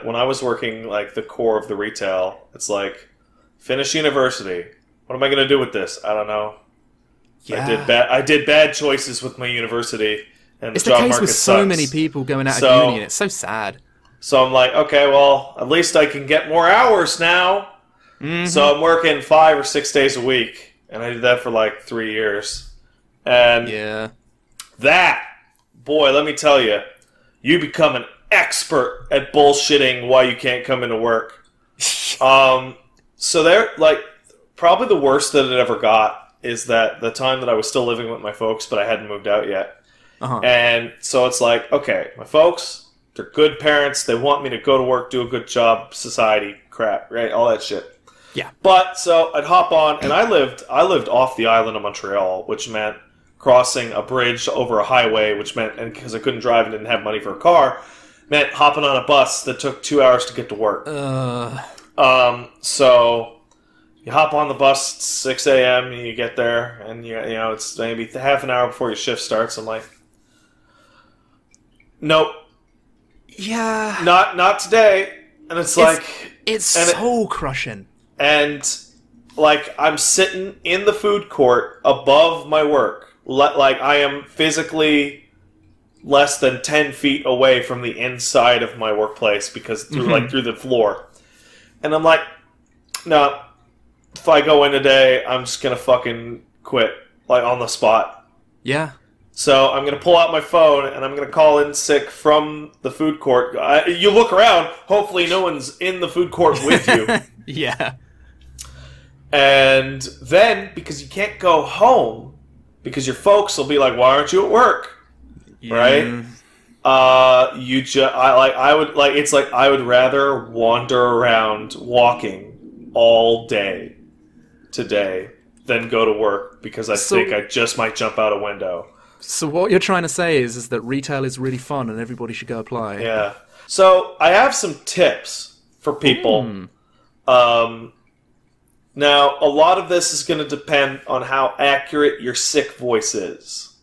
When I was working, like, the core of the retail, it's like, finish university. What am I going to do with this? I don't know. Yeah. I did bad choices with my university, and It's the the job case market with sucks. so many people going out of uni, and it's so sad. So I'm like, okay, well, at least I can get more hours now. Mm-hmm. So I'm working 5 or 6 days a week, and I did that for like 3 years. And that, boy, let me tell you, you become an expert at bullshitting why you can't come into work. So they're like, probably the worst that it ever got is that the time that I was still living with my folks, but I hadn't moved out yet. And so it's like, okay, my folks, they're good parents. They want me to go to work, do a good job, society crap, right? All that shit. Yeah. But so I'd hop on, and I lived off the island of Montreal, which meant crossing a bridge over a highway, which meant, and because I couldn't drive and didn't have money for a car, meant hopping on a bus that took 2 hours to get to work. So you hop on the bus at 6 a.m. and you get there, and you know it's maybe half an hour before your shift starts. I'm like, nope. Yeah. Not today. And it's soul crushing. And like I'm sitting in the food court above my work. Like I am physically less than 10 feet away from the inside of my workplace because through the floor. And I'm like, no, if I go in today, I'm just going to fucking quit, like on the spot. Yeah. So I'm going to pull out my phone and I'm going to call in sick from the food court. You look around, hopefully no one's in the food court with you. Yeah. And then, because you can't go home, because your folks will be like, why aren't you at work? Yeah. Right? I would rather wander around walking all day today than go to work because I think I just might jump out a window. So what you're trying to say is that retail is really fun and everybody should go apply. Yeah. So I have some tips for people. Now, a lot of this is going to depend on how accurate your sick voice is.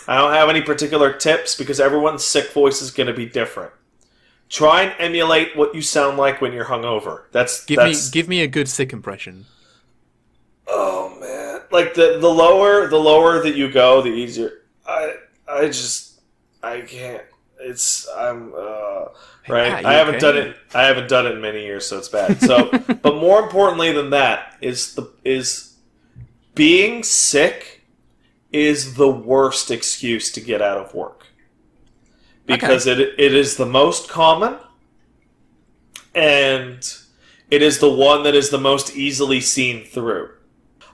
I don't have any particular tips because everyone's sick voice is going to be different. Try and emulate what you sound like when you're hungover. Give me a good sick impression. Oh man, like the lower that you go, the easier. I can't. Right. I haven't done it. I haven't done it in many years, so it's bad. So, but more importantly than that is being sick is the worst excuse to get out of work because it is the most common and it is the one that is the most easily seen through.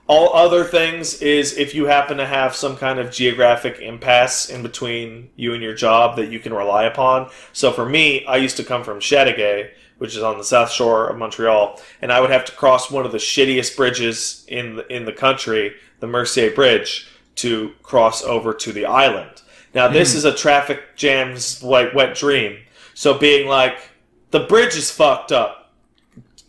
All other things is if you happen to have some kind of geographic impasse in between you and your job that you can rely upon. So for me, I used to come from Chateauguay, which is on the south shore of Montreal, and I would have to cross one of the shittiest bridges in the country, the Mercier Bridge, to cross over to the island. Now this is a traffic jam's like wet dream. So being like, the bridge is fucked up,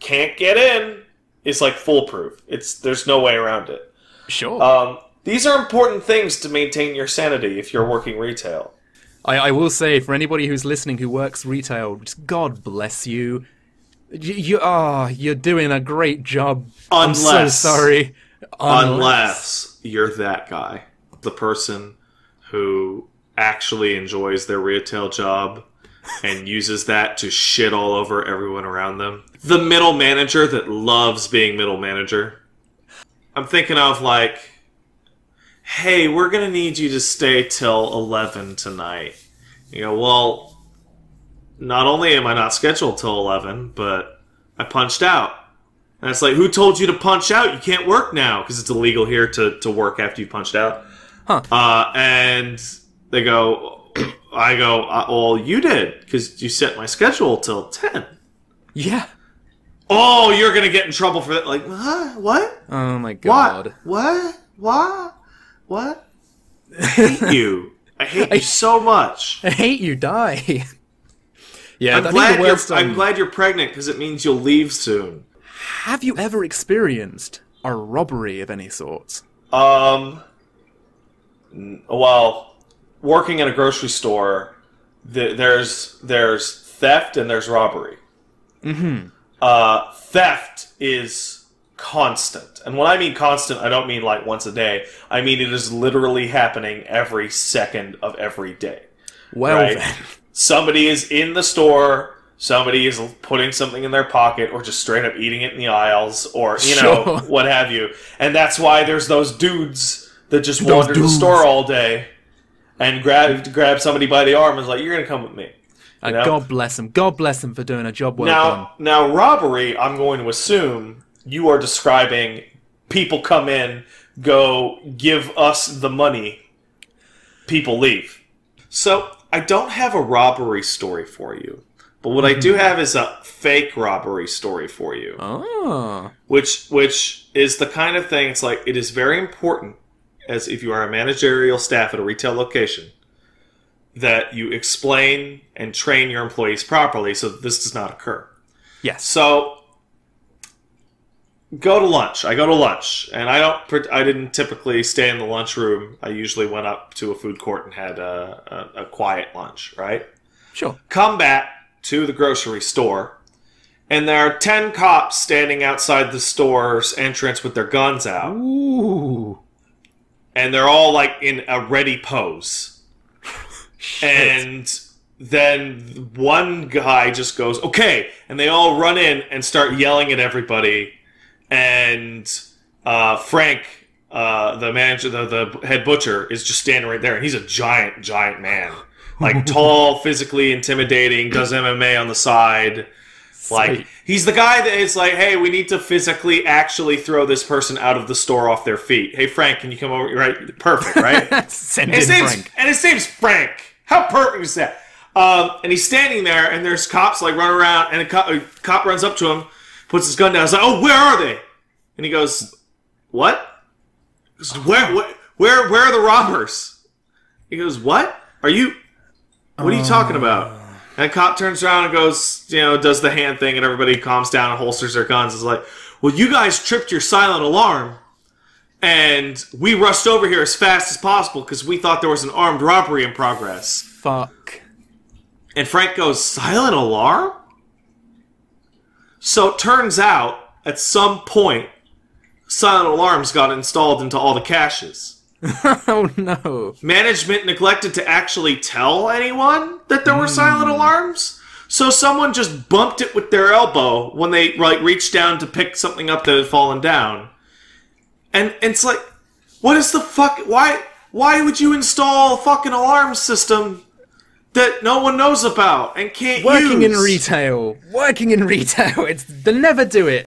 can't get in, is like foolproof. There's no way around it. Sure. These are important things to maintain your sanity if you're working retail. I will say, for anybody who's listening who works retail, just God bless you. You're doing a great job. I'm so sorry. Unless you're that guy. The person who actually enjoys their retail job and uses that to shit all over everyone around them. The middle manager that loves being middle manager. I'm thinking of like, hey, we're going to need you to stay till 11 tonight. You go, well, not only am I not scheduled till 11, but I punched out. And it's like, who told you to punch out? You can't work now because it's illegal here to work after you punched out. Huh. And they go... I go, well, you did, because you set my schedule till 10. Yeah. Oh, you're going to get in trouble for that. Like, huh? What? Oh, my God. What? I hate you. I hate you so much. I hate you, die. Yeah, I'm glad you're pregnant, because it means you'll leave soon. Have you ever experienced a robbery of any sort? Well... Working in a grocery store, there's theft and there's robbery. theft is constant. And when I mean constant, I don't mean like once a day. I mean it is literally happening every second of every day. Well, right? then. Somebody is in the store, somebody is putting something in their pocket, or just straight up eating it in the aisles, or, you know, what have you. And that's why there's those dudes that just wander the store all day and grab somebody by the arm and is like, you're going to come with me. You know? God bless him. God bless him for doing a job well done. Now, robbery, I'm going to assume you are describing people come in, go give us the money, people leave. So, I don't have a robbery story for you. But what I do have is a fake robbery story for you. Oh. Which is the kind of thing, it's like, it is very important, as if you are a managerial staff at a retail location, that you explain and train your employees properly so that this does not occur. Yes. So, go to lunch. I go to lunch, and I didn't typically stay in the lunchroom. I usually went up to a food court and had a quiet lunch, right? Sure. Come back to the grocery store, and there are 10 cops standing outside the store's entrance with their guns out. Ooh. And they're all, like, in a ready pose. And then one guy just goes, okay, and they all run in and start yelling at everybody. And Frank, the manager, the head butcher, is just standing right there, and he's a giant man. Like, tall, physically intimidating, does MMA on the side. Like, he's the guy that is like, hey, we need to physically actually throw this person out of the store off their feet. Hey, Frank, can you come over? Right? Perfect, right? Send in Frank. And his name's Frank. How perfect is that? And he's standing there, and there's cops, like, running around, and a cop runs up to him, puts his gun down. He's like, oh, where are they? And he goes, what? He goes, where are the robbers? He goes, what? What are you talking about? And the cop turns around and goes, you know, does the hand thing, and everybody calms down and holsters their guns. It's like, well, you guys tripped your silent alarm, and we rushed over here as fast as possible because we thought there was an armed robbery in progress. Fuck. And Frank goes, silent alarm? So it turns out, at some point, silent alarms got installed into all the caches. Oh, no. Management neglected to actually tell anyone that there were silent alarms. So someone just bumped it with their elbow when they reached down to pick something up that had fallen down. And it's like, what is the fuck? Why would you install a fucking alarm system that no one knows about and can't use? Working in retail. They'll never do it.